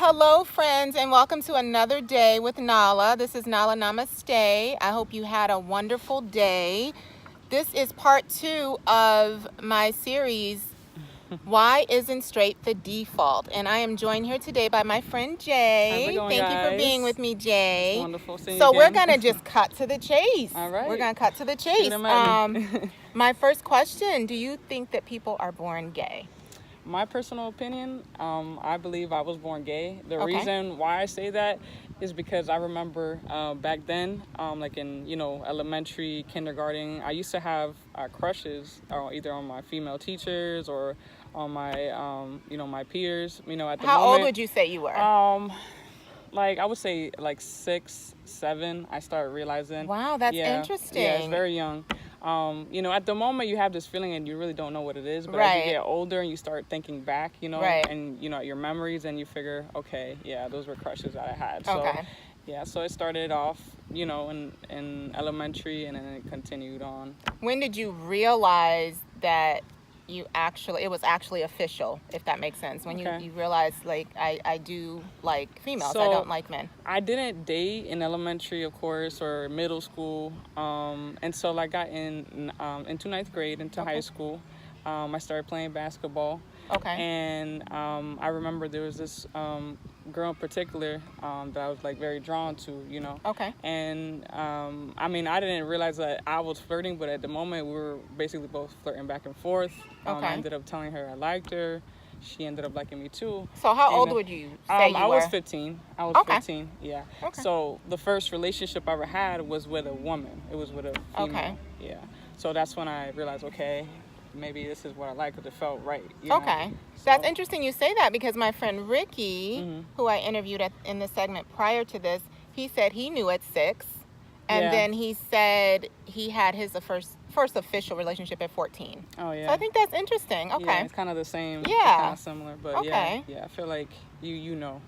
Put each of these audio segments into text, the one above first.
Hello, friends, and welcome to another day with Nala. This is Nala Namaste. I hope you had a wonderful day. This is part 2 of my series, Why Isn't Straight the Default? And I am joined here today by my friend Jay. How's it going, Thank you for guys? being with me, Jay. It's wonderful seeing So you we're again. going to just cut to the chase. All right. We're going to cut to the chase. Shoot 'em at me. My first question, do you think that people are born gay? My personal opinion, I believe I was born gay. The Okay. reason why I say that is because I remember back then, like in, elementary, kindergarten, I used to have crushes either on my female teachers or on my, my peers, at the moment. How old would you say you were? Like I would say like 6, 7, I started realizing. Wow, that's Yeah, interesting. Yeah, it's very young. At the moment you have this feeling and you really don't know what it is, but as Right. you get older and you start thinking back, Right. and your memories, and you figure, okay, yeah, those were crushes that I had. So Okay. yeah, so it started off, in elementary, and then it continued on. When did you realize that it was actually official, if that makes sense? When Okay. you realized, like, I do like females, I So- don't like men. I didn't date in elementary, of course, or middle school, and so I got into ninth grade, into Okay. high school. I started playing basketball. Okay. And I remember there was this girl in particular that I was like very drawn to. Okay. And I didn't realize that I was flirting, but at the moment we were basically both flirting back and forth. Okay. I ended up telling her I liked her. She ended up liking me too. So how And, old would you say you I were? was 15. Okay. 15, yeah. Okay. So the first relationship I ever had was with a woman. It was with a female. Okay. Yeah. So that's when I realized, okay, maybe this is what I like, because it felt right. you know? Okay. So- That's interesting you say that, because my friend Ricky, Mhm. who I interviewed in the segment prior to this, he said he knew at 6. And Yeah. then he said he had his first official relationship at 14. Oh yeah. So I think that's interesting. Okay. Yeah, it's kind of the same. Yeah. Kind of similar, but Okay. yeah. I feel like you know.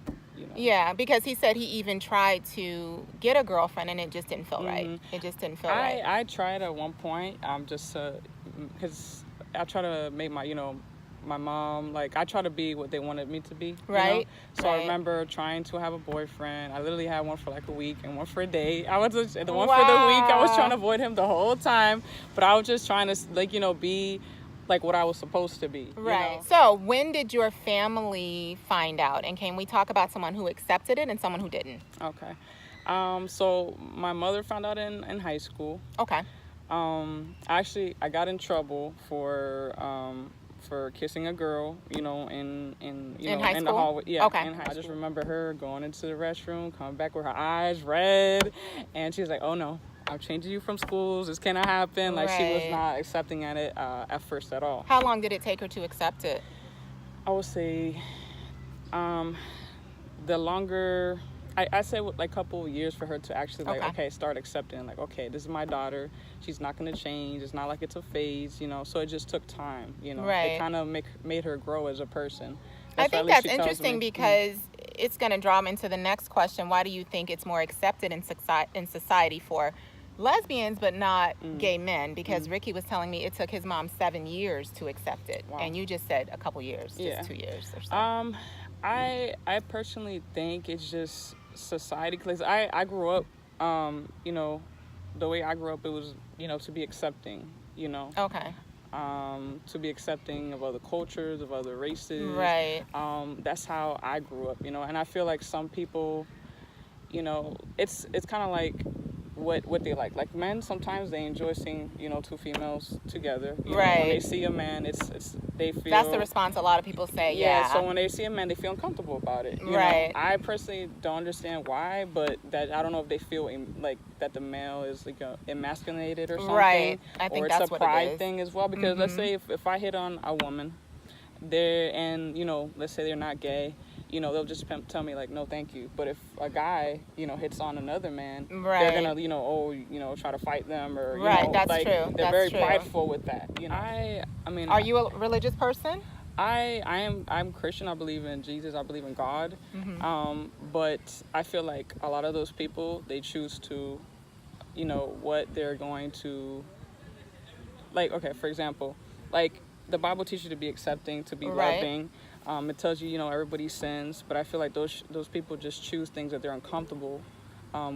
Yeah, because he said he even tried to get a girlfriend and it just didn't feel right. Mhm. It just didn't feel right. I tried at one point. Just because I try to make my mom, like, I try to be what they wanted me to be. Right, So I right. remember trying to have a boyfriend. I literally had one for like a week and one for a day. I was just, the one for the week, I was Wow. trying to avoid him the whole time, but I was just trying to be like what I was supposed to be. Right. So when did your family find out? And can we talk about someone who accepted it and someone who didn't? Okay. So my mother found out in high school. Okay. Actually, I got in trouble for kissing a girl, in high in the school? hallway. Yeah. Okay. In high I just remember her going into the restroom, coming back with her eyes red, and she was like, "Oh no, I'm changing you from schools. This cannot happen." Like, she was Right. not accepting it at first at all. How long did it take her to accept it? I would say, the longer. I say like a couple of years for her to actually Okay. start accepting, like, okay, this is my daughter. She's not going to change. It's not like it's a phase, So it just took time, Right. It kind of made her grow as a person. I what think at least that's she tells interesting me. because it's going to draw me into the next question. Why do you think it's more accepted in society for lesbians but not gay men? Because Ricky was telling me it took his mom 7 years to accept it. Wow. And you just said a couple years, Yeah. just 2 years or so. I personally think it's just society, because I grew up, the way I grew up, it was, to be accepting, Okay. To be accepting of other cultures, of other races. Right. That's how I grew up, and I feel like some people, it's kind of like what they like. Like, men, sometimes they enjoy seeing, two females together. When Right. they see a man, it's they feel. That's the response a lot of people say. Yeah. So when they see a man, they feel uncomfortable about it. you Right. know? I personally don't understand why, but that I don't know if they feel like that the male is like emasculated or something. Right. I think or that's it's a what it pride is. thing as well. Because let's say if I hit on a woman, let's say they're not gay, they'll just tell me like, no, thank you. But if a guy, hits on another man, Right. they're gonna, try to fight them, or Right, that's like, true. They're That's very true. prideful with that. I mean, Are you a religious person? I'm Christian. I believe in Jesus. I believe in God. But I feel like a lot of those people, they choose to, what they're going to, like, okay, for example, like, the Bible teaches you to be accepting, to be Right. loving. It tells you, everybody sins, but I feel like those people just choose things that they're uncomfortable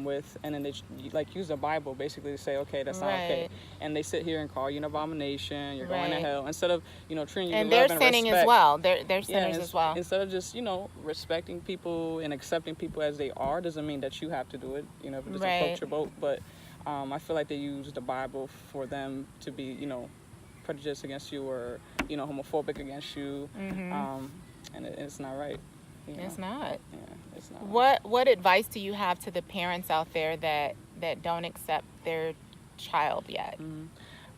with, and then they like use the Bible basically to say, okay, that's not okay, Right. and they sit here and call you an abomination, you're going to Right. hell, instead of treating you And with they're love and sinning as respect. well. They're Yeah, sinners as well. instead of just respecting people and accepting people as they are, doesn't mean that you have to do it. If it doesn't Right. float your boat, but I feel like they use the Bible for them to be prejudiced against you, or homophobic against you, and it's not right. It's not. Yeah, it's not. What advice do you have to the parents out there that don't accept their child yet?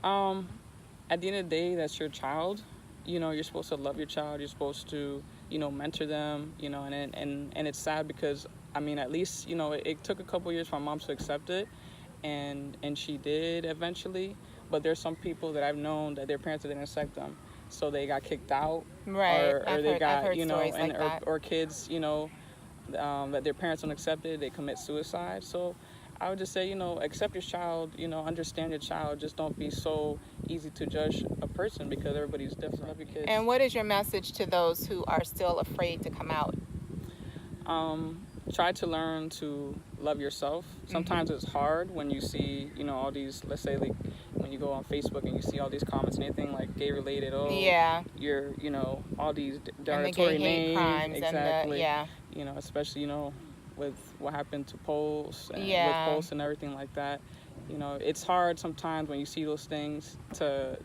At the end of the day, that's your child. You're supposed to love your child. You're supposed to mentor them. And it's sad because at least it took a couple years for my mom to accept it, and she did eventually. But there's some people that I've known that their parents didn't accept them, so they got kicked out, Right. or I've heard stories like and that. or kids that their parents don't accept it, they commit suicide. So I would just say, accept your child, understand your child. Just don't be so easy to judge a person, because everybody's different. Love your kids. And what is your message to those who are still afraid to come out? Try to learn to love yourself. Sometimes it's hard when you see, all these, let's say, like when you go on Facebook and you see all these comments and anything like gay related. Oh, Yeah. you're, all these And the derogatory gay hate names. crimes Exactly. and the Especially, with what happened to Poles and Yeah. with Poles and everything like that. It's hard sometimes when you see those things to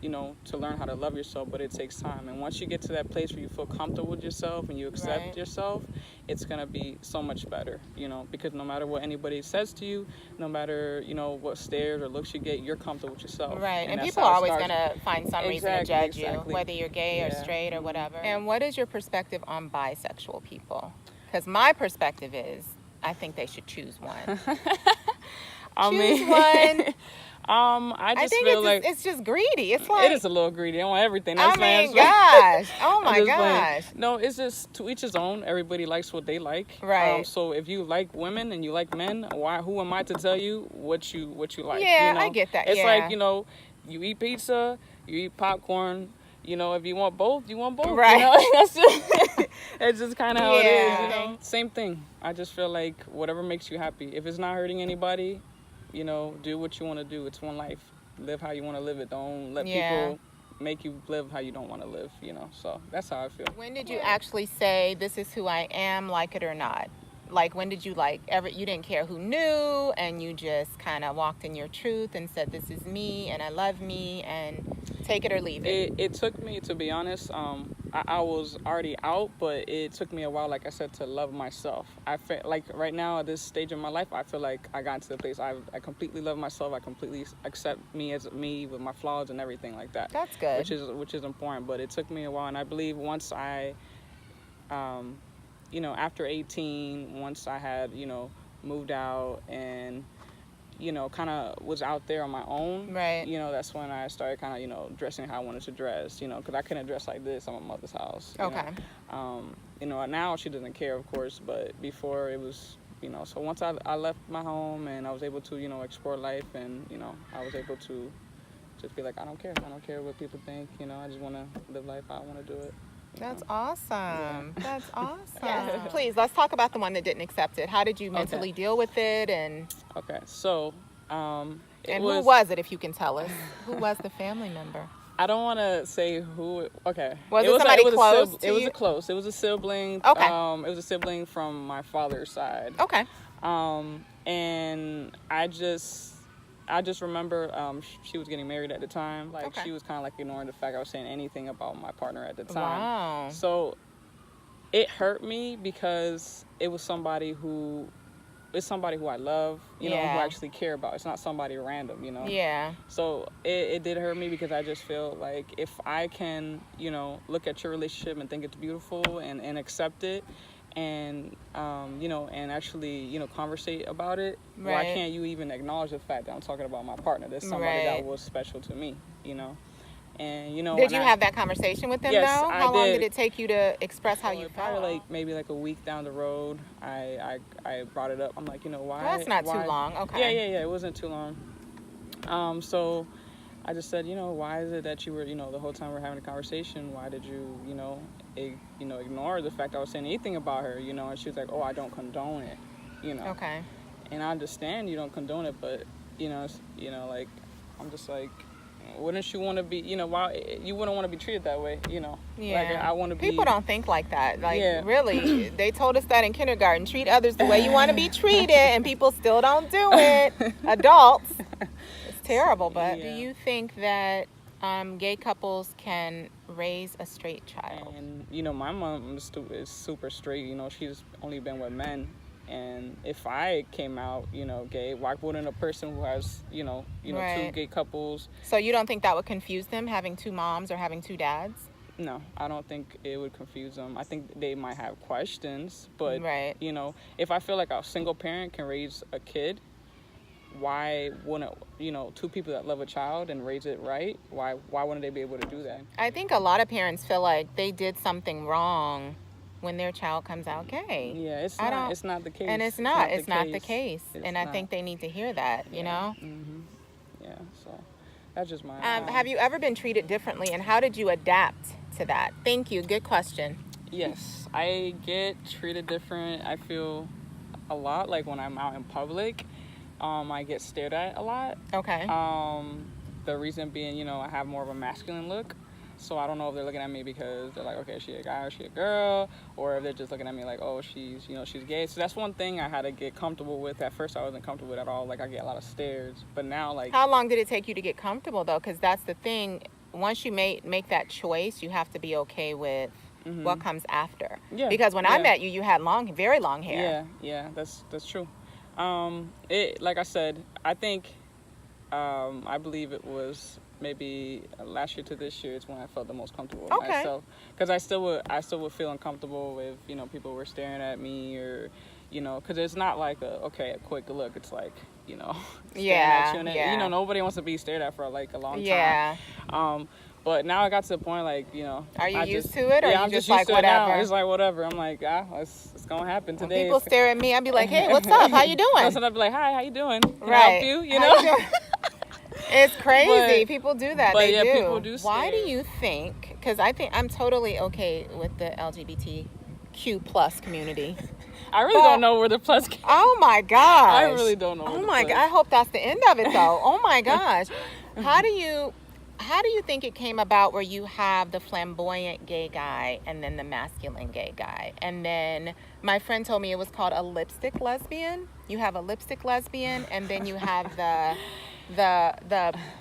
learn how to love yourself, but it takes time. And once you get to that place where you feel comfortable with yourself and you accept Right. yourself, it's going to be so much better, because no matter what anybody says to you, no matter, what stares or looks you get, you're comfortable with yourself. Right, and that's people how are it always starts. going to find some reason to Exactly, judge exactly. you, whether you're gay or Yeah. straight or whatever. And what is your perspective on bisexual people? Because my perspective is, I think they should choose one. Choose one. I just think feel like it's just greedy. It's like, it is a little greedy. I want everything. I That's mean, why gosh. Oh I'm my just playing. gosh. No, it's just to each his own. Everybody likes what they like. Right. So if you like women and you like men, who am I to tell you what you like? Yeah, I get that, It's yeah. like, you eat pizza, you eat popcorn. If you want both, you want both. Right. That's just it's just kind of how it Yeah. is. Same thing. I just feel like whatever makes you happy. If it's not hurting anybody, do what you want to do. It's one life. Live how you want to live it. Don't let Yeah. people make you live how you don't want to live, So that's how I feel. When did you actually say, this is who I am, like it or not? Like, when did you you didn't care who knew, and you just kind of walked in your truth and said, this is me and I love me and take it or leave it? It took me, to be honest, I was already out, but it took me a while, like I said, to love myself. I feel like right now at this stage of my life, I feel like I got to the place I completely love myself. I completely accept me as me with my flaws and everything like that. That's good. Which is important, but it took me a while, and I believe once I, after 18, once I had, moved out and kind of was out there on my own. Right. That's when I started kind of, dressing how I wanted to dress, because I couldn't dress like this at my mother's house. Okay. Now she doesn't care, of course, but before it was, so once I left my home and I was able to, explore life, and, I was able to just be like, I don't care. I don't care what people think, I just want to live life how I want to do it. That's awesome. Yeah. That's awesome. Yes. Please, let's talk about the one that didn't accept it. How did you mentally deal with it? And Okay, so who was it, if you can tell us? Who was the family member? I don't want to say who. Okay. Was it somebody close to It was you? It was a sibling. Okay. It was a sibling from my father's side. Okay. And I just remember she was getting married at the time. Like, Okay. she was kind of like ignoring the fact I was saying anything about my partner at the time. Wow. So it hurt me because it was somebody who I love, who Yeah. I actually care about. It's not somebody random, Yeah. So it did hurt me, because I just feel like if I can, look at your relationship and think it's beautiful and accept it, and and actually conversate about it, why Right. can't you even acknowledge the fact that I'm talking about my partner? There's somebody Right. that was special to me, and Did you have that conversation with them, Yes, though? I How long did. did it take you to express how So you probably felt? like maybe like a week down the road, I brought it up. I'm like, why? That's not why? too long. Okay. Yeah. It wasn't too long. I just said, why is it that you were, the whole time we're having a conversation, why did you, ignore the fact I was saying anything about her, and she was like, oh, I don't condone it, Okay. And I understand you don't condone it, but, like, I'm just like, wouldn't you want to be, why you wouldn't want to be treated that way, Yeah. Like, I want to be. People don't think like that. Like, Yeah. really, they told us that in kindergarten. Treat others the way you want to be treated, and people still don't do it. Adults. It's terrible, but do Yeah. you think that gay couples can raise a straight child? And, my mom is super straight, she's only been with men. And if I came out, gay, why wouldn't a person who has, Right. two gay couples? So you don't think that would confuse them, having two moms or having two dads? No, I don't think it would confuse them. I think they might have questions, but, Right. If I feel like a single parent can raise a kid, why wouldn't, two people that love a child and raise it right, why wouldn't they be able to do that? I think a lot of parents feel like they did something wrong when their child comes out gay. Yeah, it's not the case. And it's not the case. It's And I not. think they need to hear that, you know? Mm-hmm. Yeah, so that's just my... Have you ever been treated differently, and how did you adapt to that? Thank you. Good question. Yes, I get treated different. I feel a lot like when I'm out in public, I get stared at a lot. Okay. The reason being, I have more of a masculine look. So I don't know if they're looking at me because they're like, okay, is she a guy or is she a girl? Or if they're just looking at me like, oh, she's gay. So that's one thing I had to get comfortable with. At first I wasn't comfortable with at all. Like, I get a lot of stares. But now, like... How long did it take you to get comfortable, though? Because that's the thing. Once you make that choice, you have to be okay with what comes after. Yeah. Because when I met you, you had very long hair. Yeah, that's true. Like I said, I think, I believe it was maybe last year to this year is when I felt the most comfortable with myself. Because I still would feel uncomfortable with, people were staring at me, or, because it's not like a quick look. It's like, staring at you, and nobody wants to be stared at for like a long time. Yeah. But now I got to the point, like, Are you used to it, or yeah, you I'm just used like to it whatever? now. It's like whatever. I'm like, it's gonna happen When today. people stare at me, I'd be like, hey, what's up? How you doing? So I'd be like, hi, how you doing? Can I Right. help you? How you doing? It's crazy. But- people do that. but They yeah, do. people do Why do stare. you think? Because I think I'm totally okay with the LGBTQ plus community. I really don't know where the plus came. Oh my gosh. I really don't know. Oh where the my plus- god. I hope that's the end of it though. Oh my gosh. How do you think it came about where you have the flamboyant gay guy and then the masculine gay guy? And then my friend told me it was called a lipstick lesbian. You have a lipstick lesbian, and then you have the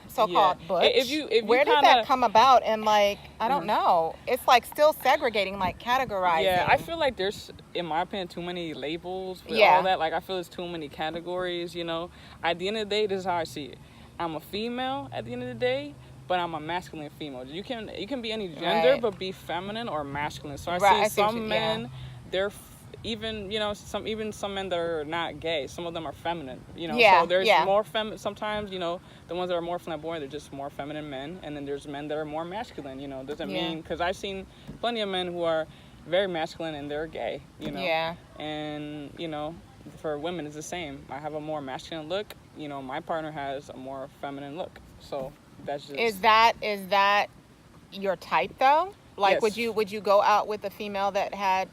so-called Yeah. butch. If you Where did kinda- that come about? And like, I don't know. It's like still segregating, like categorizing. Yeah, I feel like there's, in my opinion, too many labels with Yeah. all that. Like, I feel there's too many categories, At the end of the day, this is how I see it. I'm a female at the end of the day, but I'm a masculine female. You can be any gender, Right. but be feminine or masculine. So I Right, I see see what some you- men, they're even some men that are not gay. Some of them are feminine. Yeah, So there's yeah. more sometimes, the ones that are more flamboyant, they're just more feminine men, and then there's men that are more masculine. Doesn't Yeah. mean, because I've seen plenty of men who are very masculine and they're gay. Yeah. And for women it's the same. I have a more masculine look. My partner has a more feminine look. So that's just... Is that your type though? Like, Yes. would you go out with a female that had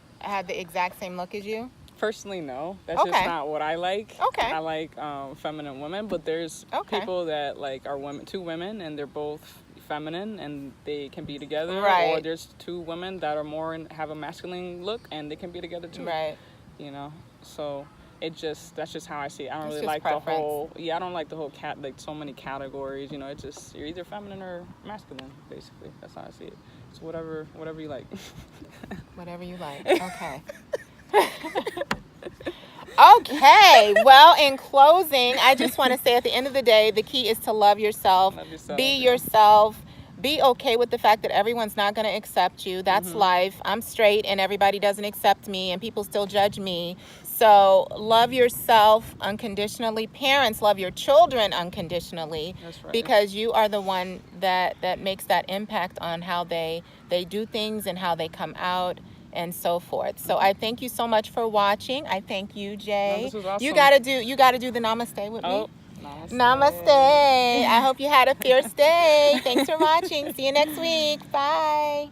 the exact same look as you? Personally, no. That's Okay. just not what I like. Okay. I like feminine women, but there's Okay. people that like are two women, and they're both feminine, and they can be together. Right. Or there's two women that are have a masculine look, and they can be together too. Right. So that's just how I see it. I don't It's really just like preference. I don't like the whole like so many categories. It's just, you're either feminine or masculine, basically. That's how I see it. So whatever you like. Whatever you like. Okay. Okay. Well, in closing, I just want to say at the end of the day, the key is to love yourself. Love yourself, Be yeah. yourself. Be okay with the fact that everyone's not going to accept you. That's life. I'm straight and everybody doesn't accept me and people still judge me. So love yourself unconditionally. Parents, love your children unconditionally. That's right. Because you are the one that makes that impact on how they do things and how they come out and so forth. So I thank you so much for watching. I thank you, Jay. No, this was awesome. You gotta do the namaste with me. Oh, Namaste. I hope you had a fierce day. Thanks for watching. See you next week. Bye.